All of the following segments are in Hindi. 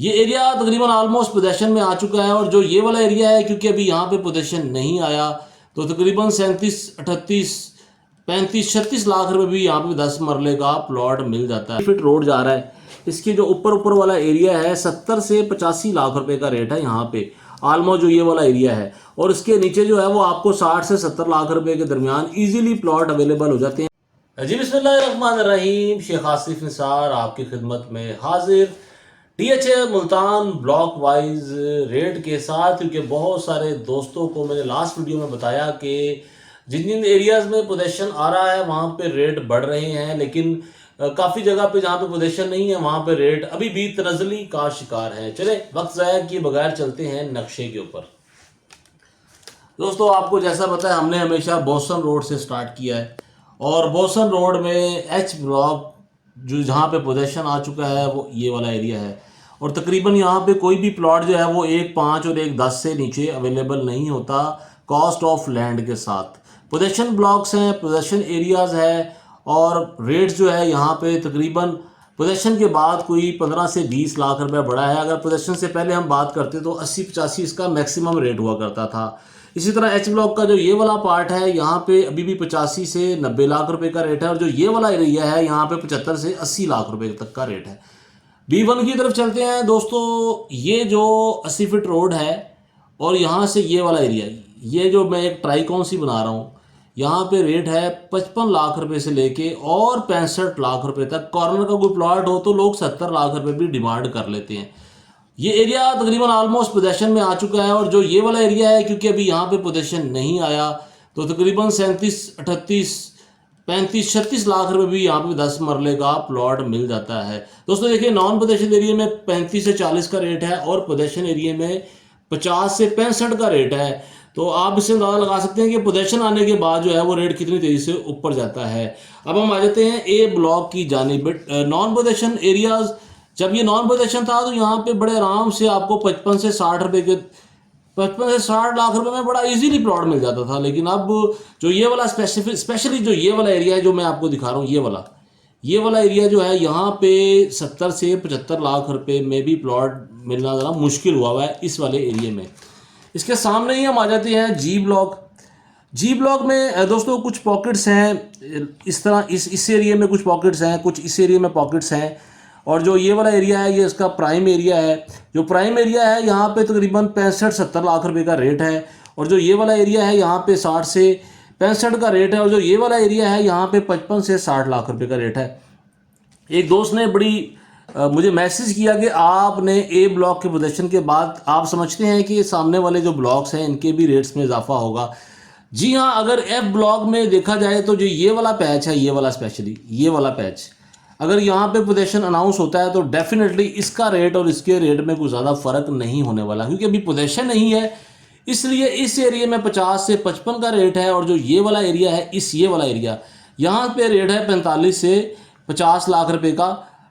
ये एरिया तकरीबन ऑलमोस्ट पोजेशन में आ चुका है और जो ये वाला एरिया है क्योंकि अभी यहाँ पे पोजेशन नहीं आया तो तकरीबन 37, 38, 35, 36 लाख रुपए भी यहाँ पे 10 मरले का प्लॉट मिल जाता है। फिट रोड जा रहा है, इसकी जो ऊपर वाला एरिया है 70 से 85 लाख रुपए का रेट है यहाँ पे ऑलमोस्ट जो ये वाला एरिया है, और इसके नीचे जो है वो आपको 60 से 70 लाख रुपए के दरमियान इजीली प्लॉट अवेलेबल हो जाते हैं। जी बिस्मिल्लाहिर्रहमानिर्रहीम, शेख आसिफ निसार आपकी खिदमत में हाजिर DHA Multan block wise rate के साथ, क्योंकि बहुत सारे दोस्तों को मैंने लास्ट वीडियो में बताया कि जिन जिन एरियाज़ में पोजेशन आ रहा है वहाँ पे रेट बढ़ रहे हैं, लेकिन काफ़ी जगह पे जहाँ पे पोजेशन नहीं है वहाँ पे रेट अभी भी तनज़ली का शिकार है। चले वक्त ज़ाया किए बगैर चलते हैं नक्शे के ऊपर। दोस्तों आपको जैसा पता है हमने हमेशा बोसन रोड से स्टार्ट किया है और बोसन रोड में H ब्लॉक जो जहाँ पे पोजेशन आ चुका है वो ये वाला एरिया है, और तकरीबन यहाँ पे कोई भी प्लॉट जो है वो 1.5 और 1.10 से नीचे अवेलेबल नहीं होता कॉस्ट ऑफ लैंड के साथ। पोजेशन ब्लॉक्स हैं, पोजेशन एरियाज़ है, और रेट्स जो है यहाँ पे तकरीबन पोजेशन के बाद कोई 15 से 20 लाख रुपए बढ़ा है। अगर पोजेशन से पहले हम बात करते तो 80-85 इसका मैक्सिमम रेट हुआ करता था। इसी तरह H ब्लॉक का जो ये वाला पार्ट है यहाँ पे अभी भी 85 से 90 लाख रुपए का रेट है, और जो ये वाला एरिया है यहाँ पे 75 से 80 लाख रुपए तक का रेट है। B1 की तरफ चलते हैं दोस्तों। ये जो 80 फीट रोड है और यहाँ से ये वाला एरिया, ये जो मैं एक ट्राइकॉन सी बना रहा हूँ, यहाँ पे रेट है 55 लाख रुपए से लेके और 65 लाख रुपए तक। कॉर्नर का कोई प्लॉट हो तो लोग 70 लाख रुपए भी डिमांड कर लेते हैं। ये एरिया तकरीबन ऑलमोस्ट पोजेशन में आ चुका है, और जो ये वाला एरिया है क्योंकि अभी यहाँ पे पोजेशन नहीं आया तो तकरीबन 37, 38, 35, 36 लाख रुपए भी यहाँ पे 10 मरले का प्लॉट मिल जाता है। दोस्तों देखिए, नॉन पोजेशन एरिया में 35 से 40 का रेट है और पोजेशन एरिया में 50 से 65 का रेट है। तो आप इससे अंदाजा लगा सकते हैं कि पोजेशन आने के बाद जो है वो रेट कितनी तेजी से ऊपर जाता है। अब हम आ जाते हैं A ब्लॉक की जानिब। नॉन पोजेशन एरियाज, जब ये नॉन पोजेशन था तो यहाँ पे बड़े आराम से आपको 55 से 60 रुपए के 55 से 60 लाख रुपए में बड़ा इजीली प्लॉट मिल जाता था। लेकिन अब जो ये वाला स्पेशली जो ये वाला एरिया है जो मैं आपको दिखा रहा हूँ, ये वाला एरिया जो है यहाँ पे 70 से 75 लाख रुपए में भी प्लॉट मिलना ज़रा मुश्किल हुआ है इस वाले एरिया में। इसके सामने ही हम आ जाते हैं G ब्लॉक में दोस्तों कुछ पॉकेट्स हैं इस तरह, इस एरिया में कुछ पॉकेट्स हैं, कुछ इस एरिया में पॉकेट्स हैं, और जो ये वाला एरिया है ये इसका प्राइम एरिया है। जो प्राइम एरिया है यहाँ पे तकरीबन 65-70 लाख रुपए का रेट है, और जो ये वाला एरिया है यहाँ पे 60 से 65 का रेट है, और जो ये वाला एरिया है यहाँ पे 55 से 60 लाख रुपए का रेट है। एक दोस्त ने मुझे मैसेज किया कि आपने A ब्लॉक के पोजीशन के बाद आप समझते हैं कि सामने वाले जो ब्लॉक्स हैं इनके भी रेट्स में इजाफा होगा। जी हाँ, अगर F ब्लॉक में देखा जाए तो जो ये वाला पैच है, ये वाला स्पेशली ये वाला पैच, अगर यहाँ पे पोजीशन अनाउंस होता है तो डेफिनेटली इसका रेट और इसके रेट में कोई ज़्यादा फ़र्क नहीं होने वाला, क्योंकि अभी पोजीशन नहीं है, इसलिए इस एरिया में 50 से 55 का रेट है। और जो ये वाला एरिया है, ये वाला एरिया, यहाँ पे रेट है 45 से 50 लाख रुपए का।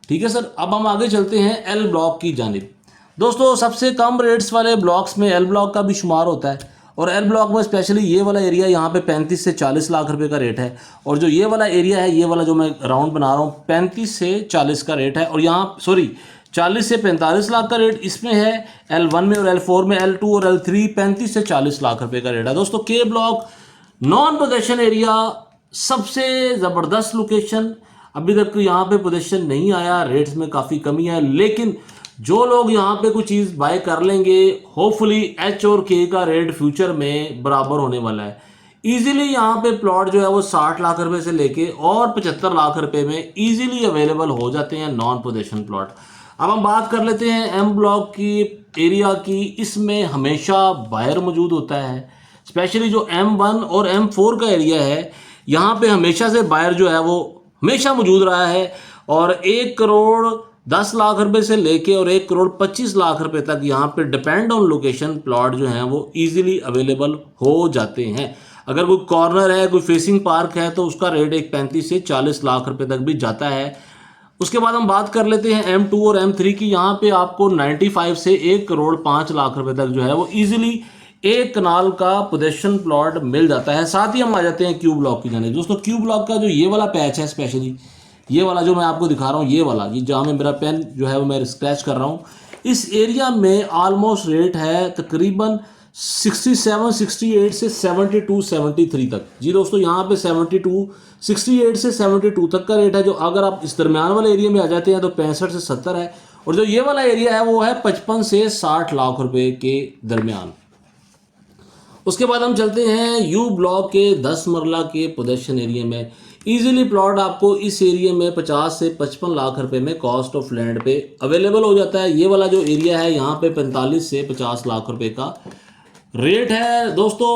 ठीक है सर। अब हम आगे चलते हैं L ब्लॉक की जानिब। दोस्तों सबसे कम रेट्स वाले ब्लॉक्स में L ब्लॉक का भी शुमार होता है, और L ब्लॉक में स्पेशली ये वाला एरिया यहाँ पे 35 से 40 लाख रुपए का रेट है, और जो ये वाला एरिया है, ये वाला जो मैं राउंड बना रहा हूँ, 35 से 40 का रेट है, और यहाँ 40 से 45 लाख का रेट इसमें है L1 में, और L4 में, L2 और L3 35 से 40 लाख रुपए का रेट है। दोस्तों K block non possession area, सबसे ज़बरदस्त लोकेशन, अभी तक यहाँ पे पोजीशन नहीं आया, रेट्स में काफ़ी कमी है, लेकिन जो लोग यहाँ पे कुछ चीज़ बाय कर लेंगे, होपफुली H और K का रेट फ्यूचर में बराबर होने वाला है। इजीली यहाँ पे प्लॉट जो है वो 60 लाख रुपए से लेके और 75 लाख रुपए में इजीली अवेलेबल हो जाते हैं नॉन पोजीशन प्लॉट। अब हम बात कर लेते हैं M ब्लॉक की एरिया की। इसमें हमेशा बायर मौजूद होता है, स्पेशली जो M1 और M4 का एरिया है, यहाँ पे हमेशा से बायर जो है वो हमेशा मौजूद रहा है, और 1 करोड़ 10 लाख रुपए से लेके और 1 करोड़ 25 लाख रुपए तक यहाँ पे डिपेंड ऑन लोकेशन प्लॉट जो हैं वो इजीली अवेलेबल हो जाते हैं। अगर कोई कॉर्नर है, कोई फेसिंग पार्क है, तो उसका रेट एक 35 से 40 लाख रुपए तक भी जाता है। उसके बाद हम बात कर लेते हैं M2 और M3 की। यहाँ पे आपको 95 से 1 करोड़ 5 लाख रुपए तक जो है वो इजीली एक कनाल का पोजीशन प्लॉट मिल जाता है। साथ ही हम आ जाते हैं Q ब्लॉक की जाने। दोस्तों Q ब्लॉक का जो ये वाला पैच है, स्पेशली ये वाला जो मैं आपको दिखा रहा हूँ, ये वाला, ये जहाँ में मेरा पेन जो है वो मैं स्क्रैच कर रहा हूँ, इस एरिया में ऑलमोस्ट रेट है तकरीबन 67 68 से 72 73 तक। जी दोस्तों, यहाँ पे 72 68 से 72 तक का रेट है। जो अगर आप इस दरमियान वाले एरिया में आ जाते हैं तो 65 से 70 है, और जो ये वाला एरिया है वो है 55 से 60 लाख रुपए के दरमियान। उसके बाद हम चलते हैं यू ब्लॉक के 10 मरला के पोजेशन एरिया में। इजीली प्लॉट आपको इस एरिया में 50 से 55 लाख रुपए में कॉस्ट ऑफ लैंड पे अवेलेबल हो जाता है। ये वाला जो एरिया है यहाँ पे 45 से 50 लाख रुपए का रेट है दोस्तों।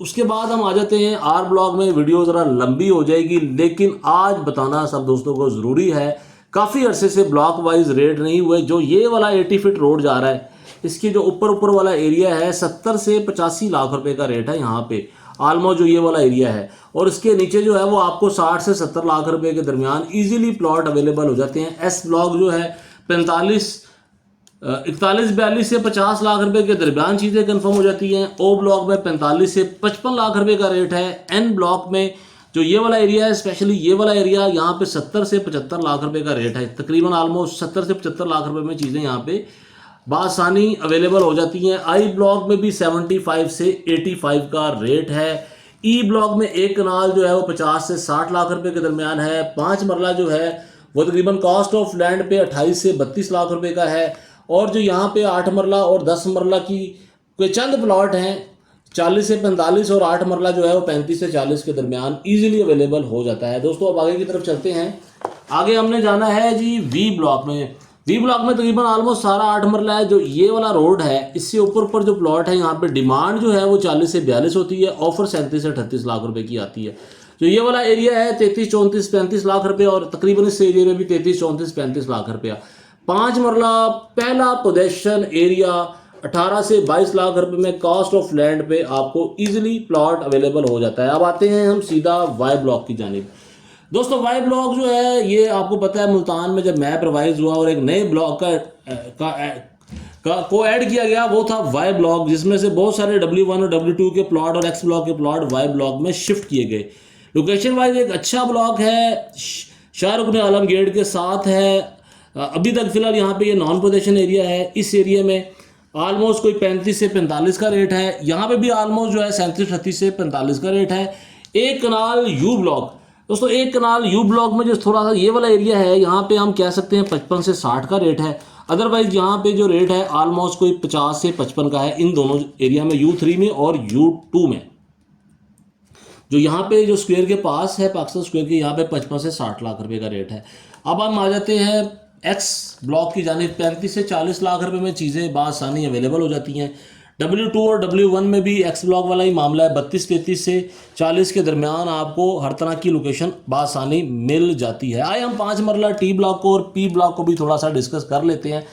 उसके बाद हम आ जाते हैं आर ब्लॉक में। वीडियो ज़रा लंबी हो जाएगी, लेकिन आज बताना सब दोस्तों को ज़रूरी है। काफ़ी अरसे से ब्लॉक वाइज रेट नहीं हुए। जो ये वाला 80 फीट रोड जा रहा है, इसके जो ऊपर वाला एरिया है 70 से 85 लाख रुपए का रेट है यहाँ पे ऑलमोस्ट जो ये वाला एरिया है। और इसके नीचे जो है वो आपको 60 से 70 लाख रुपए के दरमियान इजीली प्लॉट अवेलेबल हो जाते हैं। एस ब्लॉक जो है 41 से 50 लाख रुपए के दरमियान चीज़ें कंफर्म हो जाती हैं। ओ ब्लॉक में 45 से 55 लाख रुपए का रेट है। एन ब्लॉक में जो ये वाला एरिया है, स्पेशली ये वाला एरिया, यहाँ पे 70 से 75 लाख रुपए का रेट है। तकरीबन ऑलमोस्ट 70 से 75 लाख रुपए में चीज़ें यहाँ पे बासानी अवेलेबल हो जाती हैं। आई ब्लॉक में भी 75 से 85 का रेट है। ई ब्लॉक में एक कनाल जो है वो 50 से 60 लाख रुपए के दरमियान है। 5 मरला जो है वो तकरीबन कॉस्ट ऑफ लैंड पे 28 से 32 लाख रुपए का है। और जो यहाँ पे 8 मरला और 10 मरला की कोई चंद प्लॉट हैं 40 से 45, और 8 मरला जो है वो 35 से 40 के दरमियान ईजिली अवेलेबल हो जाता है। दोस्तों अब आगे की तरफ चलते हैं। आगे हमने जाना है जी वी ब्लॉक में। वी ब्लॉक में तकरीबन ऑलमोस्ट सारा 8 मरला है। जो ये वाला रोड है, इससे ऊपर जो प्लॉट है यहाँ पे डिमांड जो है वो 40 से 42 होती है। ऑफर 37 से 38 लाख रुपए की आती है। जो ये वाला एरिया है 33 34 35 लाख रुपए, और तकरीबन इस एरिया में भी 33 34 35 लाख रुपया। 5 मरला पहला पोजेशन एरिया 18 से 22 लाख रुपए में कॉस्ट ऑफ लैंड पे आपको इजीली प्लॉट अवेलेबल हो जाता है। अब आते हैं हम सीधा वाई ब्लॉक की जानिब। दोस्तों वाई ब्लॉक जो है ये आपको पता है, मुल्तान में जब मैप रिवाइज हुआ और एक नए ब्लॉक को ऐड किया गया, वो था वाई ब्लॉक, जिसमें से बहुत सारे W1 और W2 के प्लॉट और एक्स ब्लॉक के प्लॉट वाई ब्लॉक में शिफ्ट किए गए। लोकेशन वाइज एक अच्छा ब्लॉक है, शाहरुख आलम गेट के साथ है। अभी तक फिलहाल यहाँ पे ये नॉन पोजेशन एरिया है। इस एरिया में ऑलमोस्ट कोई 35 से 45 का रेट है। यहाँ पे भी ऑलमोस्ट जो है 37 38 से 45 का रेट है। एक कनाल यू ब्लॉक, दोस्तों एक कनाल यू ब्लॉक में जो थोड़ा सा ये वाला एरिया है, यहाँ पे हम कह सकते हैं 55 से 60 का रेट है। अदरवाइज यहाँ पे जो रेट है ऑलमोस्ट कोई 50 से 55 का है इन दोनों एरिया में, U3 में और U2 में। जो यहाँ पे जो स्क्वायर के पास है पाकिस्तान स्क्वायर के, यहाँ पे 55 से 60 लाख रुपए का रेट है। अब हम आ जाते हैं एक्स ब्लॉक की जानिब। 35 से 40 लाख रुपए में चीज़ें बासानी अवेलेबल हो जाती हैं। W2 और W1 में भी एक्स ब्लॉक वाला ही मामला है। 32-33 से 40 के दरमियान आपको हर तरह की लोकेशन बासानी मिल जाती है। आए हम 5 मरला टी ब्लॉक को और पी ब्लॉक को भी थोड़ा सा डिस्कस कर लेते हैं।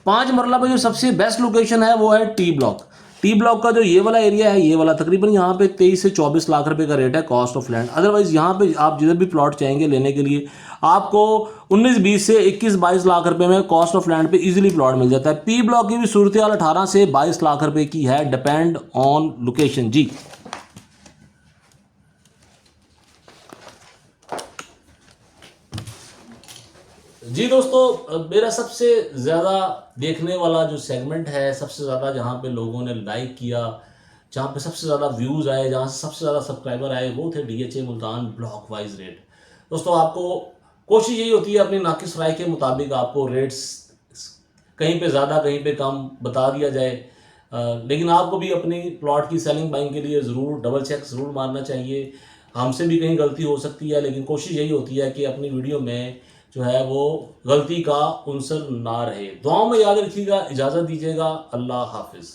5 मरला में जो सबसे बेस्ट लोकेशन है वो है टी ब्लॉक। टी ब्लॉक का जो ये वाला एरिया है, ये वाला तकरीबन यहाँ पे 23 से 24 लाख रुपए का रेट है कॉस्ट ऑफ लैंड। अदरवाइज यहाँ पे आप जिधर भी प्लॉट चाहेंगे लेने के लिए आपको 19-20 से 21-22 लाख रुपए में कॉस्ट ऑफ लैंड पे इजीली प्लॉट मिल जाता है। पी ब्लॉक की भी सूरत हाल 18 से 22 लाख रुपए की है, डिपेंड ऑन लोकेशन। जी जी दोस्तों, मेरा सबसे ज़्यादा देखने वाला जो सेगमेंट है, सबसे ज़्यादा जहाँ पे लोगों ने लाइक किया, जहाँ पे सबसे ज़्यादा व्यूज़ आए, जहाँ से सबसे ज़्यादा सब्सक्राइबर आए, वो थे DHA Multan block wise rate. दोस्तों आपको कोशिश यही होती है अपनी नाकिस राय के मुताबिक आपको रेट्स कहीं पे ज़्यादा कहीं पे कम बता दिया जाए, लेकिन आपको भी अपनी प्लॉट की सेलिंग बाइंग के लिए ज़रूर डबल चेक ज़रूर मारना चाहिए। हमसे भी कहीं गलती हो सकती है, लेकिन कोशिश यही होती है कि अपनी वीडियो में जो है वो गलती का उनसर ना रहे। दुआओं में याद रखिएगा, इजाज़त दीजिएगा, अल्लाह हाफिज़।